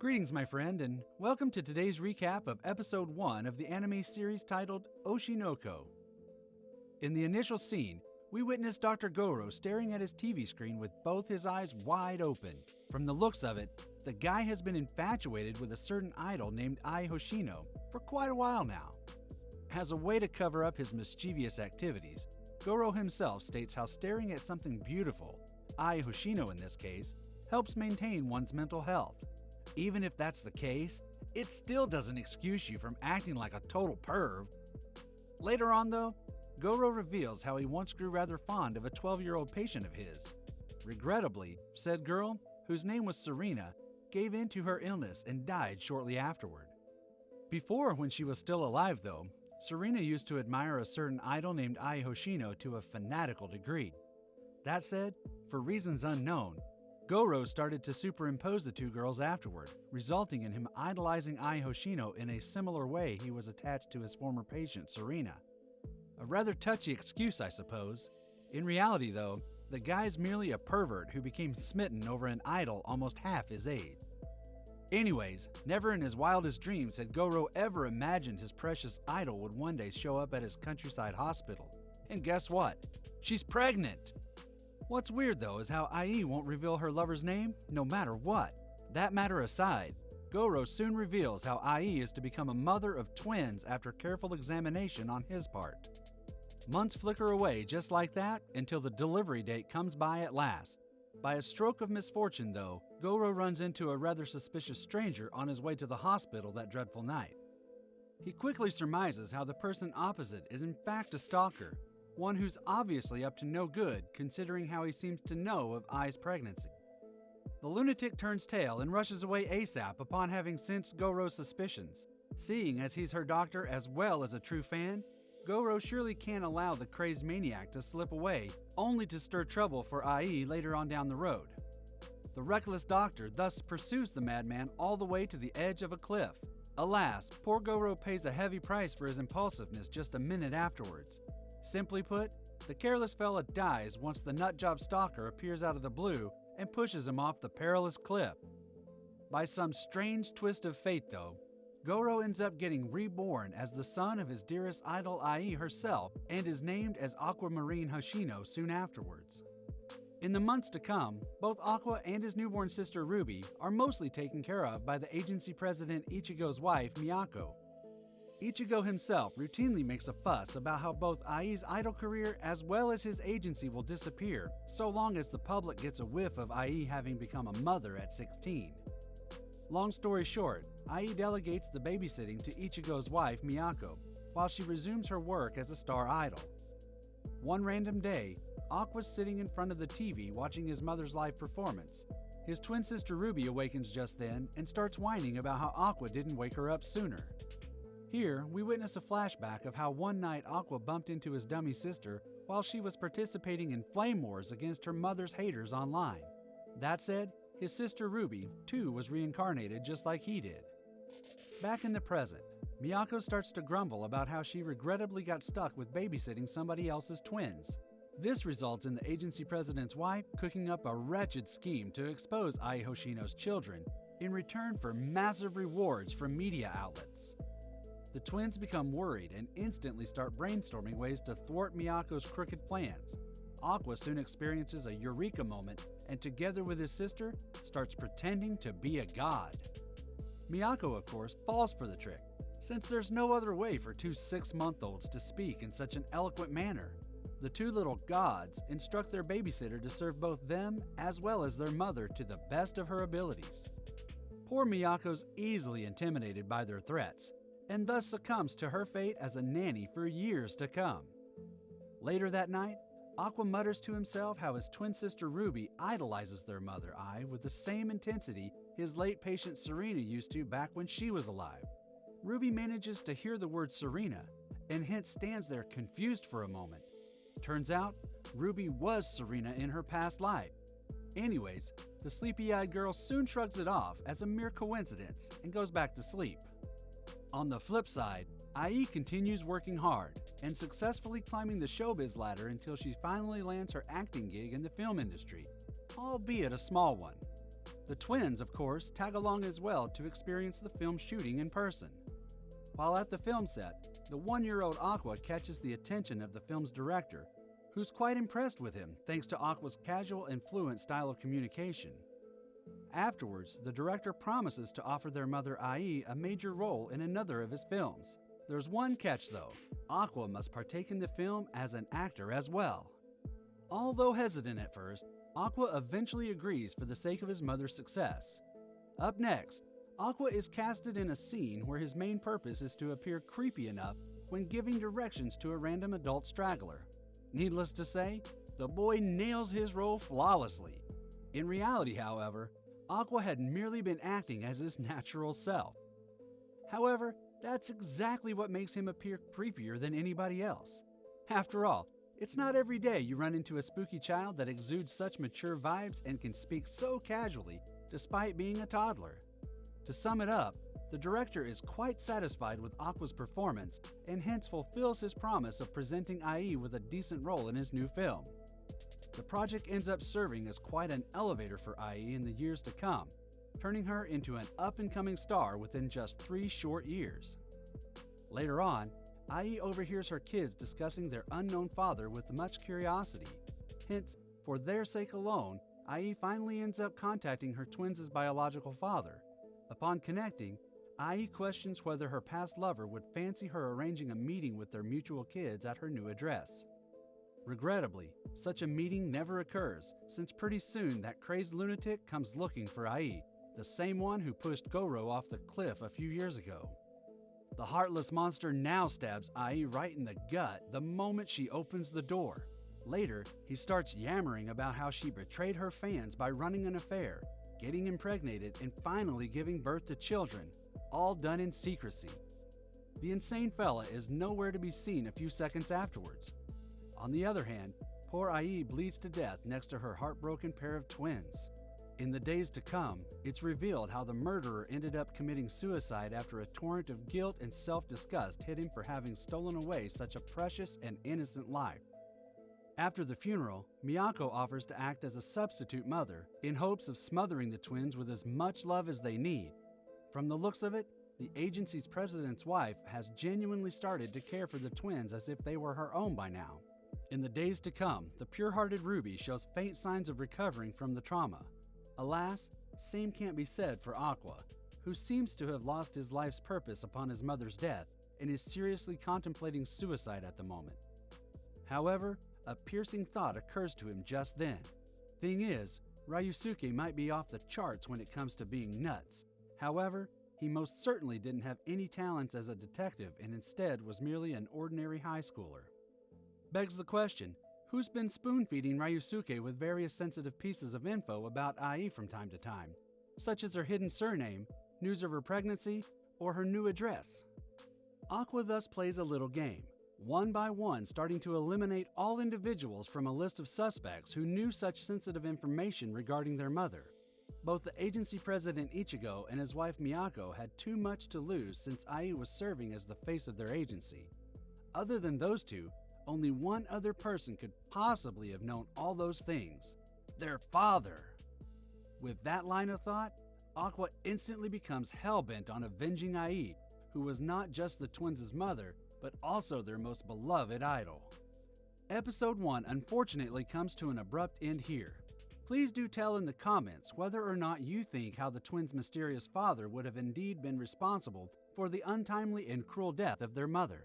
Greetings, my friend, and welcome to today's recap of Episode 1 of the anime series titled Oshi no Ko. In the initial scene, we witness Doctor Gorou staring at his TV screen with both his eyes wide open. From the looks of it, the guy has been infatuated with a certain idol named Ai Hoshino for quite a while now. As a way to cover up his mischievous activities, Gorou himself states how staring at something beautiful, Ai Hoshino in this case, helps maintain one's mental health. Even if that's the case, it still doesn't excuse you from acting like a total perv. Later on though, Gorou reveals how he once grew rather fond of a 12-year-old patient of his. Regrettably, said girl, whose name was Serena, gave in to her illness and died shortly afterward. Before, when she was still alive though, Serena used to admire a certain idol named Ai Hoshino to a fanatical degree. That said, for reasons unknown, Gorou started to superimpose the two girls afterward, resulting in him idolizing Ai Hoshino in a similar way he was attached to his former patient, Serena. A rather touchy excuse, I suppose. In reality, though, the guy's merely a pervert who became smitten over an idol almost half his age. Anyways, never in his wildest dreams had Gorou ever imagined his precious idol would one day show up at his countryside hospital. And guess what? She's pregnant! What's weird though is how Ai won't reveal her lover's name no matter what. That matter aside, Gorou soon reveals how Ai is to become a mother of twins after careful examination on his part. Months flicker away just like that until the delivery date comes by at last. By a stroke of misfortune though, Gorou runs into a rather suspicious stranger on his way to the hospital that dreadful night. He quickly surmises how the person opposite is in fact a stalker, one who's obviously up to no good considering how he seems to know of Ai's pregnancy. The lunatic turns tail and rushes away ASAP upon having sensed Gorou's suspicions. Seeing as he's her doctor as well as a true fan, Gorou surely can't allow the crazed maniac to slip away, only to stir trouble for Ai later on down the road. The reckless doctor thus pursues the madman all the way to the edge of a cliff. Alas, poor Gorou pays a heavy price for his impulsiveness just a minute afterwards. Simply put, the careless fella dies once the nutjob stalker appears out of the blue and pushes him off the perilous cliff. By some strange twist of fate though, Gorou ends up getting reborn as the son of his dearest idol Ai herself and is named as Aquamarine Hoshino soon afterwards. In the months to come, both Aqua and his newborn sister Ruby are mostly taken care of by the agency president Ichigo's wife Miyako. Ichigo himself routinely makes a fuss about how both Ai's idol career as well as his agency will disappear so long as the public gets a whiff of Ai having become a mother at 16. Long story short, Ai delegates the babysitting to Ichigo's wife Miyako while she resumes her work as a star idol. One random day, Aqua's sitting in front of the TV watching his mother's live performance. His twin sister Ruby awakens just then and starts whining about how Aqua didn't wake her up sooner. Here, we witness a flashback of how one night Aqua bumped into his dummy sister while she was participating in flame wars against her mother's haters online. That said, his sister Ruby, too, was reincarnated just like he did. Back in the present, Miyako starts to grumble about how she regrettably got stuck with babysitting somebody else's twins. This results in the agency president's wife cooking up a wretched scheme to expose Ai Hoshino's children in return for massive rewards from media outlets. The twins become worried and instantly start brainstorming ways to thwart Miyako's crooked plans. Aqua soon experiences a eureka moment and together with his sister, starts pretending to be a god. Miyako, of course, falls for the trick, since there's no other way for two 6-month-olds to speak in such an eloquent manner. The two little gods instruct their babysitter to serve both them as well as their mother to the best of her abilities. Poor Miyako's easily intimidated by their threats, and thus succumbs to her fate as a nanny for years to come. Later that night, Aqua mutters to himself how his twin sister Ruby idolizes their mother Ai with the same intensity his late patient Serena used to back when she was alive. Ruby manages to hear the word Serena, and hence stands there confused for a moment. Turns out, Ruby was Serena in her past life. Anyways, the sleepy-eyed girl soon shrugs it off as a mere coincidence and goes back to sleep. On the flip side, Ai continues working hard and successfully climbing the showbiz ladder until she finally lands her acting gig in the film industry, albeit a small one. The twins, of course, tag along as well to experience the film shooting in person. While at the film set, the 1-year-old Aqua catches the attention of the film's director, who's quite impressed with him thanks to Aqua's casual and fluent style of communication. Afterwards, the director promises to offer their mother Ai a major role in another of his films. There's one catch though: Aqua must partake in the film as an actor as well. Although hesitant at first, Aqua eventually agrees for the sake of his mother's success. Up next, Aqua is casted in a scene where his main purpose is to appear creepy enough when giving directions to a random adult straggler. Needless to say, the boy nails his role flawlessly. In reality, however, Aqua had merely been acting as his natural self. However, that's exactly what makes him appear creepier than anybody else. After all, it's not every day you run into a spooky child that exudes such mature vibes and can speak so casually despite being a toddler. To sum it up, the director is quite satisfied with Aqua's performance and hence fulfills his promise of presenting Ai with a decent role in his new film. The project ends up serving as quite an elevator for Ai in the years to come, turning her into an up-and-coming star within just 3 short years. Later on, Ai overhears her kids discussing their unknown father with much curiosity. Hence, for their sake alone, Ai finally ends up contacting her twins' biological father. Upon connecting, Ai questions whether her past lover would fancy her arranging a meeting with their mutual kids at her new address. Regrettably, such a meeting never occurs, since pretty soon that crazed lunatic comes looking for Ai, the same one who pushed Gorou off the cliff a few years ago. The heartless monster now stabs Ai right in the gut the moment she opens the door. Later, he starts yammering about how she betrayed her fans by running an affair, getting impregnated, and finally giving birth to children, all done in secrecy. The insane fella is nowhere to be seen a few seconds afterwards. On the other hand, poor Ai bleeds to death next to her heartbroken pair of twins. In the days to come, it's revealed how the murderer ended up committing suicide after a torrent of guilt and self-disgust hit him for having stolen away such a precious and innocent life. After the funeral, Miyako offers to act as a substitute mother in hopes of smothering the twins with as much love as they need. From the looks of it, the agency's president's wife has genuinely started to care for the twins as if they were her own by now. In the days to come, the pure-hearted Ruby shows faint signs of recovering from the trauma. Alas, same can't be said for Aqua, who seems to have lost his life's purpose upon his mother's death and is seriously contemplating suicide at the moment. However, a piercing thought occurs to him just then. Thing is, Ryusuke might be off the charts when it comes to being nuts. However, he most certainly didn't have any talents as a detective and instead was merely an ordinary high schooler. Begs the question, who's been spoon-feeding Ryusuke with various sensitive pieces of info about Ai from time to time, such as her hidden surname, news of her pregnancy, or her new address? Aqua thus plays a little game, one by one starting to eliminate all individuals from a list of suspects who knew such sensitive information regarding their mother. Both the agency president Ichigo and his wife Miyako had too much to lose since Ai was serving as the face of their agency. Other than those two, only one other person could possibly have known all those things: their father. With that line of thought, Aqua instantly becomes hell-bent on avenging Ai, who was not just the twins' mother, but also their most beloved idol. Episode 1 unfortunately comes to an abrupt end here. Please do tell in the comments whether or not you think how the twins' mysterious father would have indeed been responsible for the untimely and cruel death of their mother.